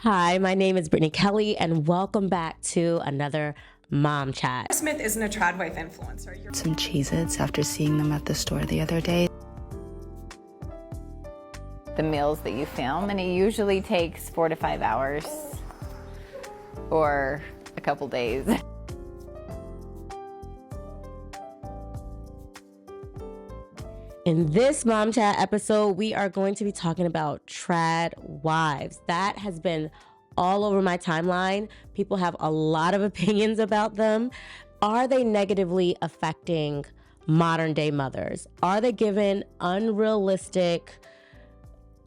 Hi, my name is Brittany Kelly, and welcome back to another Mom Chat. Smith isn't a trad wife influencer. Some Cheez-Its after seeing them at the store the other day. The meals that you film, and it usually takes 4 to 5 hours or a couple days. In this Mom Chat episode, we are going to be talking about trad wives. That has been all over my timeline. People have a lot of opinions about them. Are they negatively affecting modern day mothers? Are they given unrealistic,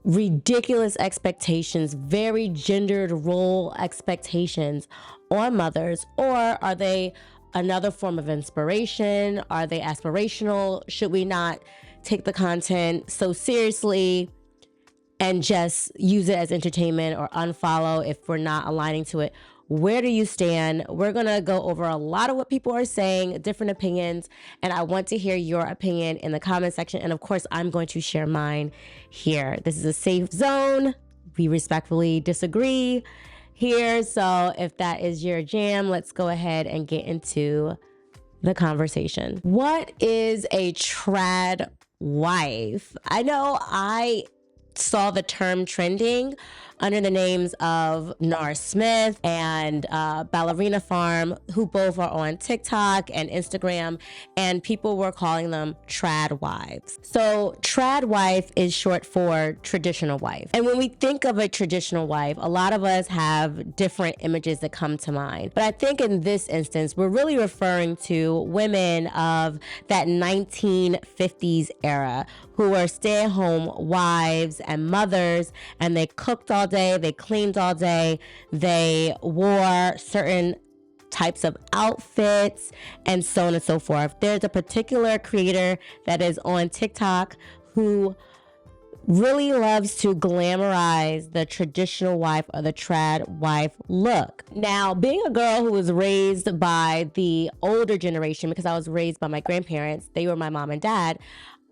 ridiculous expectations, very gendered role expectations on mothers? Or are they another form of inspiration? Are they aspirational? Should we not take the content so seriously and just use it as entertainment or unfollow if we're not aligning to it? Where do you stand? We're going to go over a lot of what people are saying, different opinions, and I want to hear your opinion in the comment section. And of course, I'm going to share mine here. This is a safe zone. We respectfully disagree here. So if that is your jam, let's go ahead and get into the conversation. What is a trad wife? I know I saw the term trending under the names of Nara Smith and Ballerina Farm, who both are on TikTok and Instagram, and people were calling them trad wives. So trad wife is short for traditional wife. And when we think of a traditional wife, a lot of us have different images that come to mind. But I think in this instance, we're really referring to women of that 1950s era who were stay-at-home wives and mothers, and they cooked all day, they cleaned all day, they wore certain types of outfits, and so on and so forth. There's a particular creator that is on TikTok who really loves to glamorize the traditional wife or the trad wife look. Now, being a girl who was raised by the older generation, because I was raised by my grandparents, they were my mom and dad,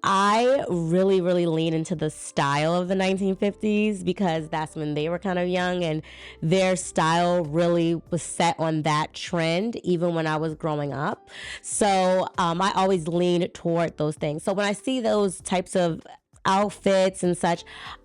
I really lean into the style of the 1950s because that's when they were kind of young, and their style really was set on that trend even when I was growing up. So I always leaned toward those things. So when I see those types of outfits and such,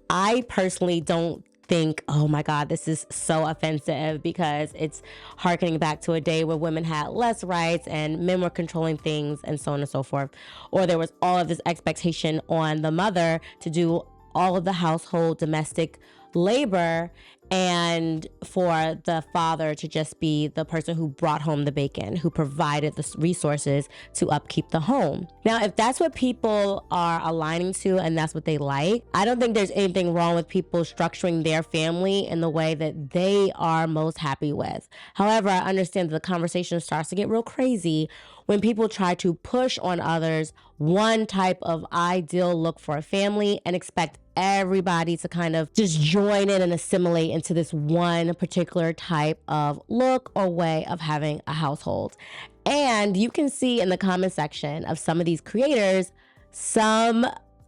I personally don't think, oh my God, this is so offensive, because it's harkening back to a day where women had less rights and men were controlling things and so on and so forth. Or there was all of this expectation on the mother to do all of the household domestic labor, and for the father to just be the person who brought home the bacon, who provided the resources to upkeep the home. Now, if that's what people are aligning to and that's what they like, I don't think there's anything wrong with people structuring their family in the way that they are most happy with. However, I understand that the conversation starts to get real crazy when people try to push on others one type of ideal look for a family and expect everybody to kind of just join in and assimilate into this one particular type of look or way of having a household. And you can see in the comment section of some of these creators, some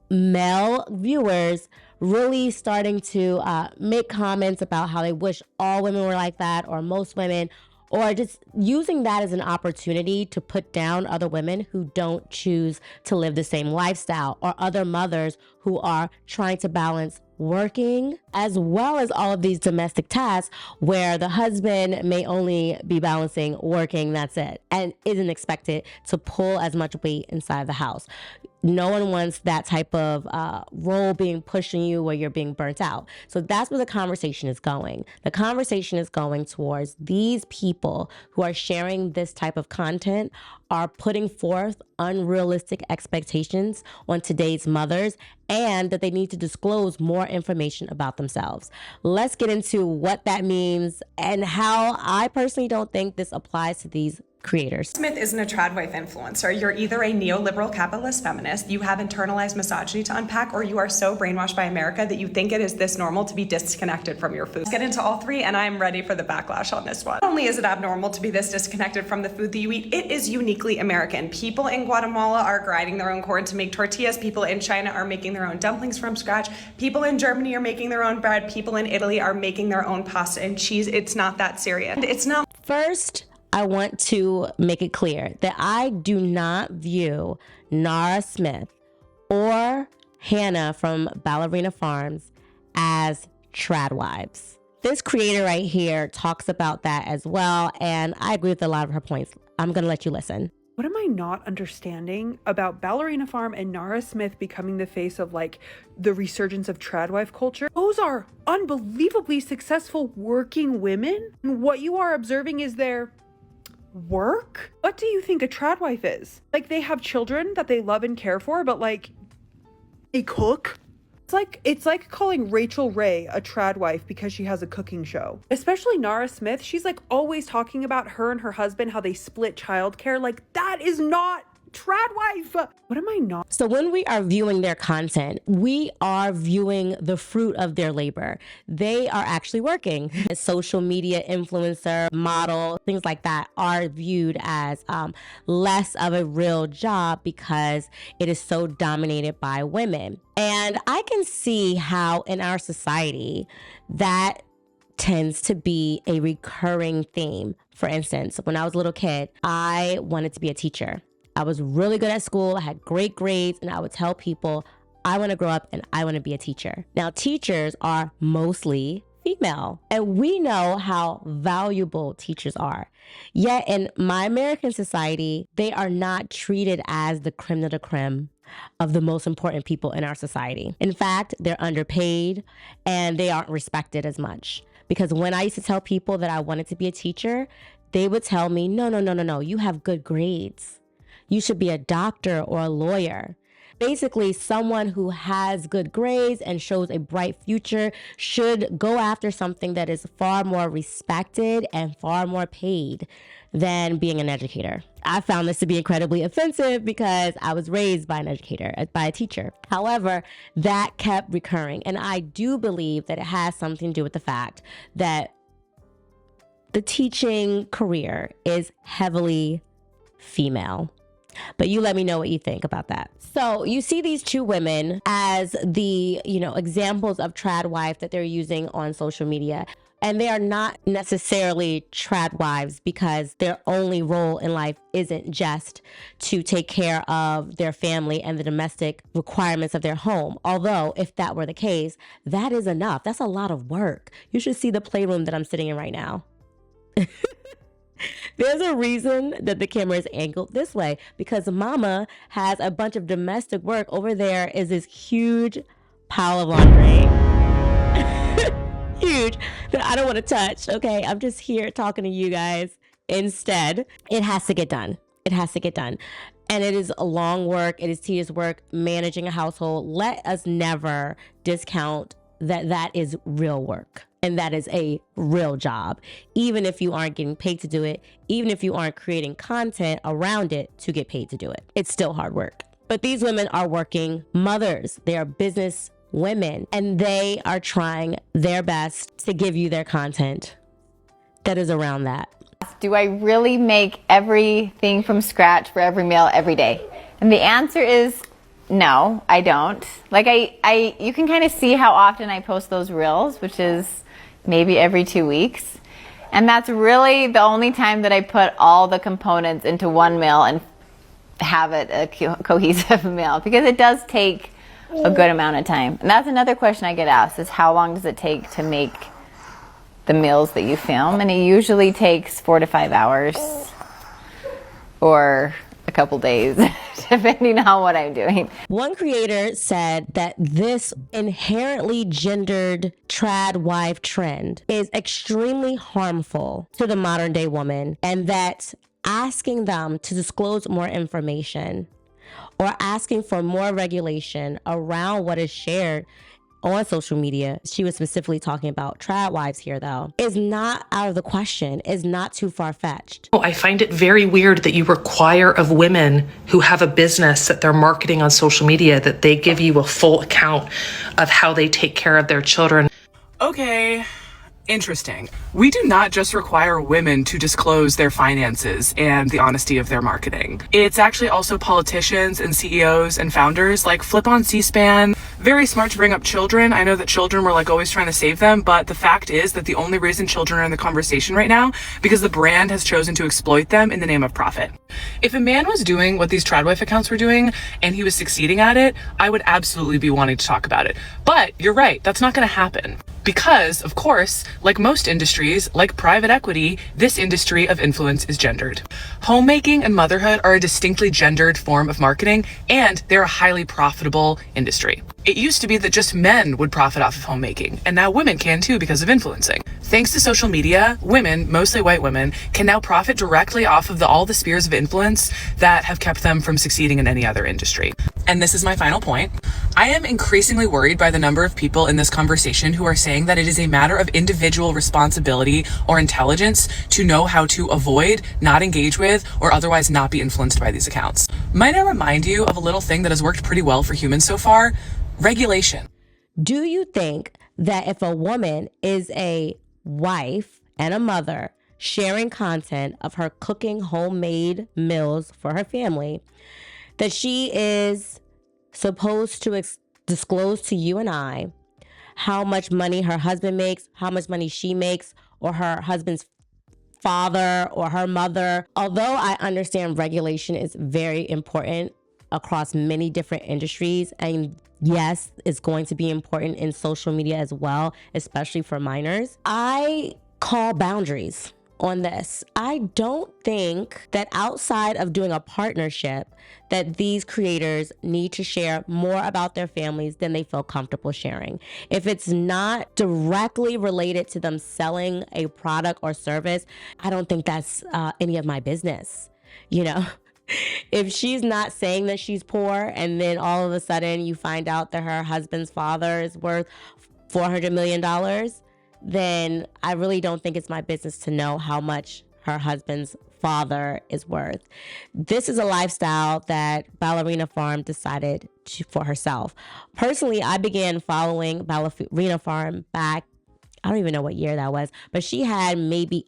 male viewers really starting to make comments about how they wish all women were like that, or most women, or just using that as an opportunity to put down other women who don't choose to live the same lifestyle, or other mothers who are trying to balance working as well as all of these domestic tasks where the husband may only be balancing working, that's it, and isn't expected to pull as much weight inside the house. No one wants that type of role being pushed on you where you're being burnt out. So that's where the conversation is going. The conversation is going towards these people who are sharing this type of content are putting forth unrealistic expectations on today's mothers, and that they need to disclose more information about themselves. Let's get into what that means and how I personally don't think this applies to these creators. Smith isn't a trad wife influencer. You're either a neoliberal capitalist feminist, you have internalized misogyny to unpack, or you are so brainwashed by America that you think it is this normal to be disconnected from your food. Let's get into all three, and I'm ready for the backlash on this one. Not only is it abnormal to be this disconnected from the food that you eat, it is uniquely American. People in Guatemala are grinding their own corn to make tortillas. People in China are making their own dumplings from scratch. People in Germany are making their own bread. People in Italy are making their own pasta and cheese. It's not that serious. It's not. First, I want to make it clear that I do not view Nara Smith or Hannah from Ballerina Farms as trad wives. This creator right here talks about that as well, and I agree with a lot of her points. I'm going to let you listen. What am I not understanding about Ballerina Farm and Nara Smith becoming the face of like the resurgence of tradwife culture? Those are unbelievably successful working women. And what you are observing is their work? What do you think a tradwife is? Like they have children that they love and care for, but like they cook? It's like calling Rachel Ray a trad wife because she has a cooking show. Especially Nara Smith, she's like always talking about her and her husband, how they split childcare. Like that is not trad wife. What am I not? So when we are viewing their content, we are viewing the fruit of their labor. They are actually working. A social media influencer, model, things like that are viewed as less of a real job because it is so dominated by women. And I can see how in our society that tends to be a recurring theme. For instance, when I was a little kid, I wanted to be a teacher. I was really good at school. I had great grades, and I would tell people, I want to grow up and I want to be a teacher. Now, teachers are mostly female, and we know how valuable teachers are. Yet in my American society, they are not treated as the creme de la creme of the most important people in our society. In fact, they're underpaid and they aren't respected as much. Because when I used to tell people that I wanted to be a teacher, they would tell me, no, you have good grades. You should be a doctor or a lawyer. Basically, someone who has good grades and shows a bright future should go after something that is far more respected and far more paid than being an educator. I found this to be incredibly offensive because I was raised by an educator, by a teacher. However, that kept recurring. And I do believe that it has something to do with the fact that the teaching career is heavily female. But you let me know what you think about that. So you see these two women as the, examples of trad wife that they're using on social media. And they are not necessarily trad wives because their only role in life isn't just to take care of their family and the domestic requirements of their home. Although if that were the case, that is enough. That's a lot of work. You should see the playroom that I'm sitting in right now. There's a reason that the camera is angled this way because mama has a bunch of domestic work. Over there is this huge pile of laundry. Huge that I don't want to touch. Okay, I'm just here talking to you guys. Instead, it has to get done. It has to get done. And it is a long work. It is tedious work managing a household. Let us never discount that is real work. And that is a real job, even if you aren't getting paid to do it, even if you aren't creating content around it to get paid to do it. It's still hard work. But these women are working mothers. They are business women, and they are trying their best to give you their content that is around that. Do I really make everything from scratch for every meal every day? And the answer is no, I don't. Like you can kind of see how often I post those reels, which is maybe every 2 weeks. And that's really the only time that I put all the components into one meal and have it a cohesive meal, because it does take a good amount of time. And that's another question I get asked is how long does it take to make the meals that you film? And it usually takes 4 to 5 hours or a couple days, depending on what I'm doing. One creator said that this inherently gendered trad wife trend is extremely harmful to the modern day woman, and that asking them to disclose more information or asking for more regulation around what is shared on social media, she was specifically talking about trad wives here though, is not out of the question, is not too far-fetched. I find it very weird that you require of women who have a business that they're marketing on social media that they give you a full account of how they take care of their children. Okay. Interesting. We do not just require women to disclose their finances and the honesty of their marketing. It's actually also politicians and CEOs and founders like Flip on C-SPAN. Very smart to bring up children. I know that children were like always trying to save them, but the fact is that the only reason children are in the conversation right now because the brand has chosen to exploit them in the name of profit. If a man was doing what these tradwife accounts were doing and he was succeeding at it, I would absolutely be wanting to talk about it. But you're right, that's not going to happen. Because, of course, like most industries, like private equity, this industry of influence is gendered. Homemaking and motherhood are a distinctly gendered form of marketing, and they're a highly profitable industry. It used to be that just men would profit off of homemaking, and now women can too because of influencing. Thanks to social media, women, mostly white women, can now profit directly off of all the spheres of influence that have kept them from succeeding in any other industry. And this is my final point. I am increasingly worried by the number of people in this conversation who are saying that it is a matter of individual responsibility or intelligence to know how to avoid, not engage with, or otherwise not be influenced by these accounts. Might I remind you of a little thing that has worked pretty well for humans so far? Regulation. Do you think that if a woman is a wife and a mother sharing content of her cooking homemade meals for her family, that she is supposed to disclose to you and I how much money her husband makes, how much money she makes, or her husband's father or her mother? Although I understand regulation is very important across many different industries, and yes, it's going to be important in social media as well, especially for minors, I call boundaries on this. I don't think that outside of doing a partnership that these creators need to share more about their families than they feel comfortable sharing. If it's not directly related to them selling a product or service, I don't think that's any of my business, you know? If she's not saying that she's poor and then all of a sudden you find out that her husband's father is worth $400 million, then I really don't think it's my business to know how much her husband's father is worth. This is a lifestyle that Ballerina Farm decided for herself. Personally, I began following Ballerina Farm back, I don't even know what year that was, but she had maybe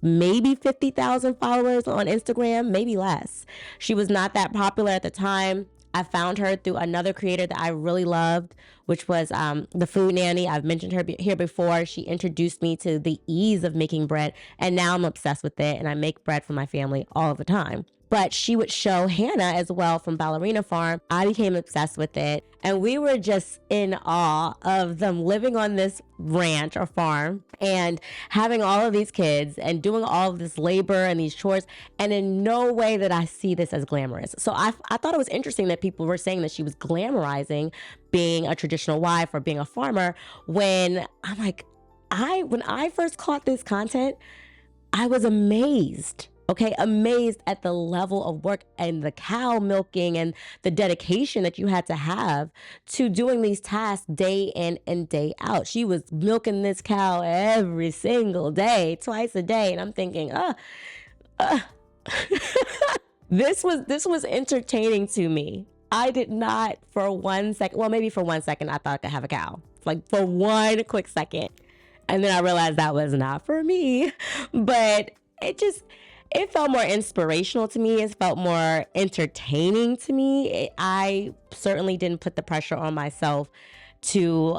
50,000 followers on Instagram, maybe less. She was not that popular at the time. I found her through another creator that I really loved, which was the Food Nanny. I've mentioned her here before. She introduced me to the ease of making bread, and now I'm obsessed with it, and I make bread for my family all the time. But she would show Hannah as well from Ballerina Farm. I became obsessed with it, and we were just in awe of them living on this ranch or farm and having all of these kids and doing all of this labor and these chores, and in no way that I see this as glamorous. So I thought it was interesting that people were saying that she was glamorizing being a traditional wife or being a farmer, when I'm like, when I first caught this content, I was amazed. Okay, amazed at the level of work and the cow milking and the dedication that you had to have to doing these tasks day in and day out. She was milking this cow every single day, twice a day. And I'm thinking, this was entertaining to me. I did not for 1 second, well, maybe for 1 second, I thought I could have a cow. Like for one quick second. And then I realized that was not for me. But it felt more inspirational to me. It felt more entertaining to me. I certainly didn't put the pressure on myself to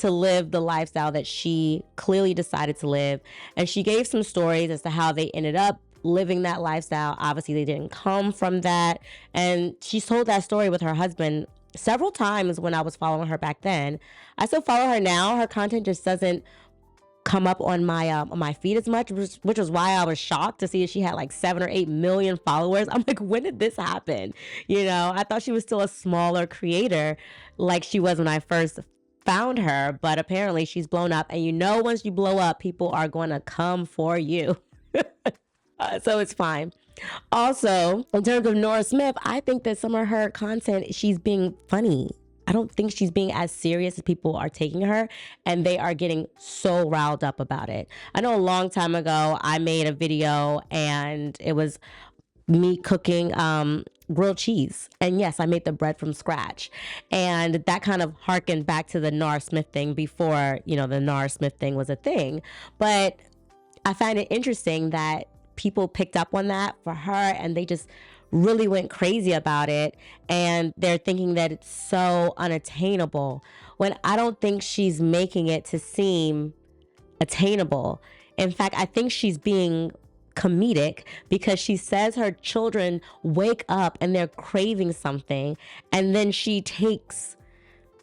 live the lifestyle that she clearly decided to live. And she gave some stories as to how they ended up living that lifestyle. Obviously, they didn't come from that. And she told that story with her husband several times when I was following her back then. I still follow her now. Her content just doesn't come up on my feed as much, which was why I was shocked to see that she had like 7 or 8 million followers. I'm like, when did this happen? You know, I thought she was still a smaller creator like she was when I first found her, but apparently she's blown up. And you know, once you blow up, people are going to come for you. So it's fine. Also, in terms of Nora Smith, I think that some of her content, she's being funny. I don't think she's being as serious as people are taking her, and they are getting so riled up about it. I know a long time ago, I made a video and it was me cooking grilled cheese. And yes, I made the bread from scratch. And that kind of harkened back to the Nara Smith thing before, the Nara Smith thing was a thing. But I find it interesting that people picked up on that for her and they just really went crazy about it. And they're thinking that it's so unattainable when I don't think she's making it to seem attainable. In fact, I think she's being comedic because she says her children wake up and they're craving something, and then she takes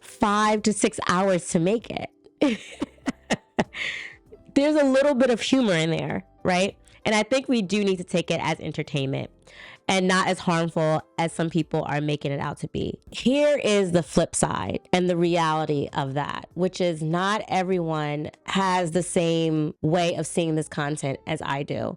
5 to 6 hours to make it. There's a little bit of humor in there, right? And I think we do need to take it as entertainment and not as harmful as some people are making it out to be. Here is the flip side and the reality of that, which is not everyone has the same way of seeing this content as I do.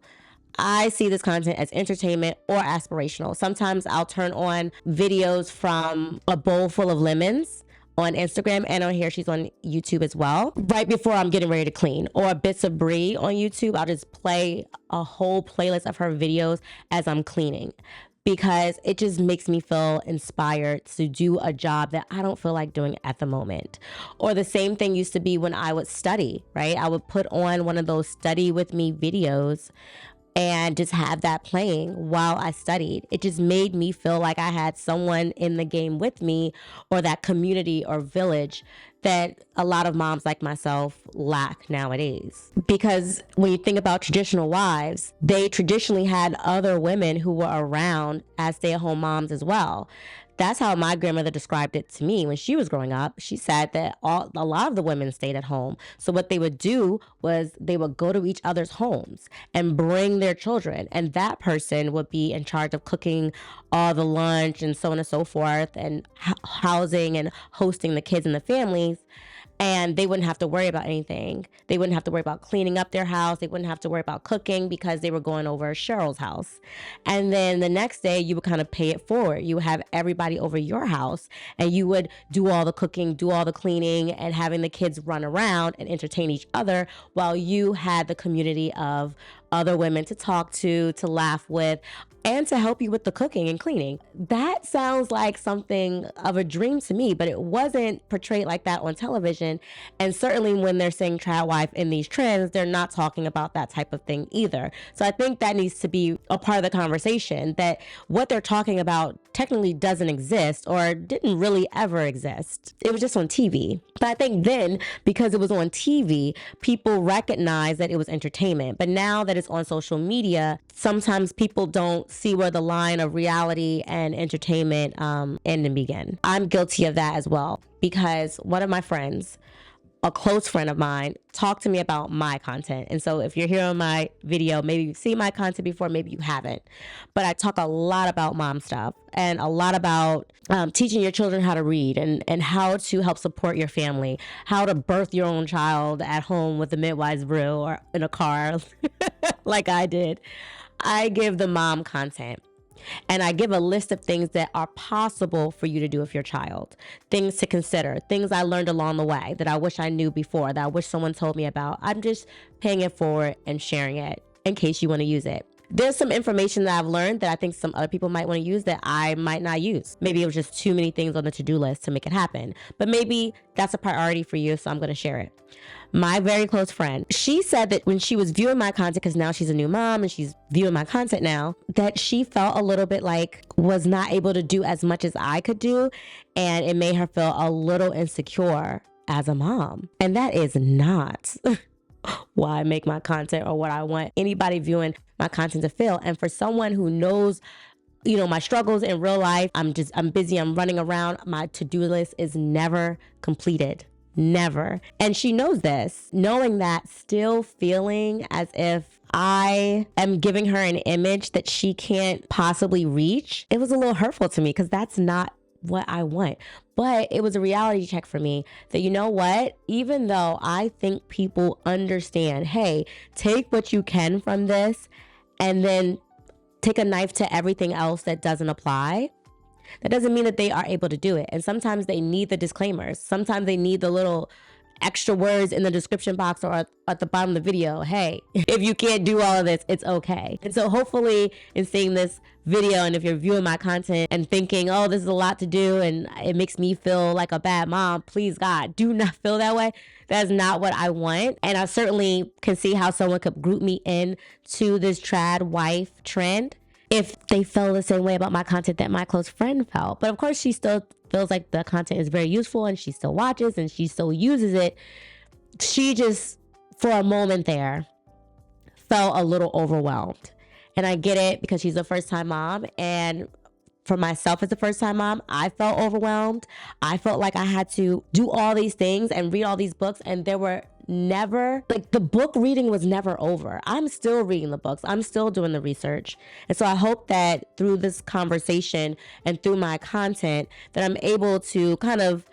I see this content as entertainment or aspirational. Sometimes I'll turn on videos from a bowl full of lemons on Instagram, and on here she's on YouTube as well, right before I'm getting ready to clean. Or Bits of Brie on YouTube, I'll just play a whole playlist of her videos as I'm cleaning, because it just makes me feel inspired to do a job that I don't feel like doing at the moment. Or the same thing used to be when I would study, right? I would put on one of those study with me videos and just have that playing while I studied. It just made me feel like I had someone in the game with me, or that community or village that a lot of moms like myself lack nowadays. Because when you think about traditional wives, they traditionally had other women who were around as stay-at-home moms as well. That's how my grandmother described it to me when she was growing up. She said that a lot of the women stayed at home. So what they would do was they would go to each other's homes and bring their children. And that person would be in charge of cooking all the lunch and so on and so forth, and housing and hosting the kids and the families. And they wouldn't have to worry about anything. They wouldn't have to worry about cleaning up their house. They wouldn't have to worry about cooking because they were going over Cheryl's house. And then the next day you would kind of pay it forward. You would have everybody over your house and you would do all the cooking, do all the cleaning, and having the kids run around and entertain each other while you had the community of other women to talk to laugh with, and to help you with the cooking and cleaning. That sounds like something of a dream to me, but it wasn't portrayed like that on television. And certainly when they're saying trad wife in these trends, they're not talking about that type of thing either. So I think that needs to be a part of the conversation, that what they're talking about technically doesn't exist or didn't really ever exist. It was just on TV. But I think then, because it was on TV, people recognized that it was entertainment. But now that it's on social media, sometimes people don't see where the line of reality and entertainment end and begin. I'm guilty of that as well, because one of my friends, a close friend of mine, talked to me about my content. And so if you're here on my video, maybe you've seen my content before, maybe you haven't. But I talk a lot about mom stuff and a lot about teaching your children how to read and how to help support your family, how to birth your own child at home with a midwife's brew or in a car like I did. I give the mom content. And I give a list of things that are possible for you to do with your child. Things to consider, things I learned along the way that I wish I knew before, that I wish someone told me about. I'm just paying it forward and sharing it in case you want to use it. There's some information that I've learned that I think some other people might want to use that I might not use. Maybe it was just too many things on the to-do list to make it happen. But maybe that's a priority for you, so I'm going to share it. My very close friend, she said that when she was viewing my content, because now she's a new mom and she's viewing my content now, that she felt a little bit like was not able to do as much as I could do. And it made her feel a little insecure as a mom. And that is not why I make my content or what I want anybody viewing my content to feel. And for someone who knows, my struggles in real life, I'm busy, I'm running around. My to-do list is never completed. Never. And she knows this, knowing that, still feeling as if I am giving her an image that she can't possibly reach. It was a little hurtful to me because that's not what I want. But it was a reality check for me that, you know what, even though I think people understand, hey, take what you can from this and then take a knife to everything else that doesn't apply. That doesn't mean that they are able to do it. And sometimes they need the disclaimers. Sometimes they need the little extra words in the description box or at the bottom of the video. Hey, if you can't do all of this, it's okay. And so hopefully in seeing this video, and if you're viewing my content and thinking, oh, this is a lot to do and it makes me feel like a bad mom, please God, do not feel that way. That's not what I want. And I certainly can see how someone could group me in to this trad wife trend if they feel the same way about my content that my close friend felt. But of course, she still feels like the content is very useful and she still watches and she still uses it. She just, for a moment there, felt a little overwhelmed. And I get it because she's a first-time mom. And for myself as a first-time mom, I felt overwhelmed. I felt like I had to do all these things and read all these books, and there were never, like, the book reading was never over. I'm still reading the books. I'm still doing the research. And so I hope that through this conversation and through my content that I'm able to kind of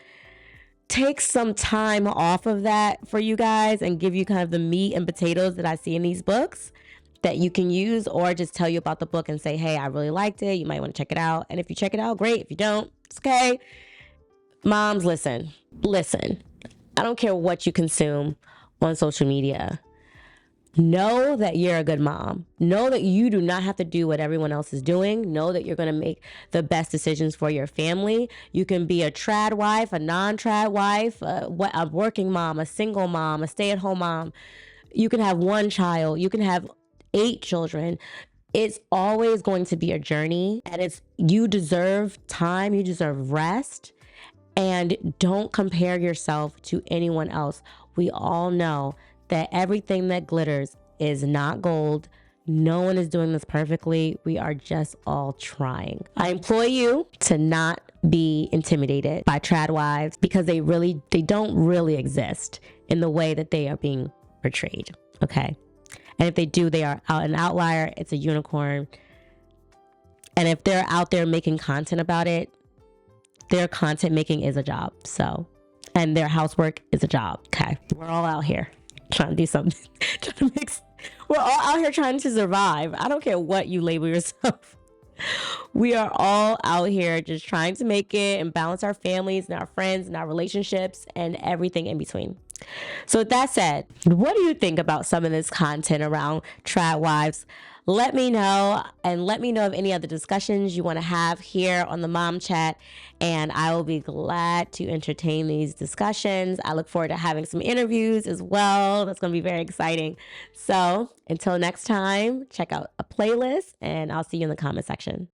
take some time off of that for you guys and give you kind of the meat and potatoes that I see in these books that you can use, or just tell you about the book and say, hey, I really liked it. You might want to check it out. And if you check it out, great. If you don't, it's okay. Moms, listen. I don't care what you consume on social media. Know that you're a good mom. Know that you do not have to do what everyone else is doing. Know that you're going to make the best decisions for your family. You can be a trad wife, a non-trad wife, a working mom, a single mom, a stay-at-home mom. You can have one child. You can have 8 children. It's always going to be a journey, and you deserve time. You deserve rest. And don't compare yourself to anyone else. We all know that everything that glitters is not gold. No one is doing this perfectly. We are just all trying. I implore you to not be intimidated by trad wives, because they don't really exist in the way that they are being portrayed. Okay. And if they do, they are an outlier. It's a unicorn. And if they're out there making content about it, their content making is a job. So, and their housework is a job. Okay. We're all out here trying to do something. We're all out here trying to survive. I don't care what you label yourself. We are all out here just trying to make it and balance our families and our friends and our relationships and everything in between. So with that said, what do you think about some of this content around trad wives? Let me know, and let me know of any other discussions you want to have here on the Mom Chat, and I will be glad to entertain these discussions. I look forward to having some interviews as well. That's going to be very exciting. So until next time, check out a playlist, and I'll see you in the comment section.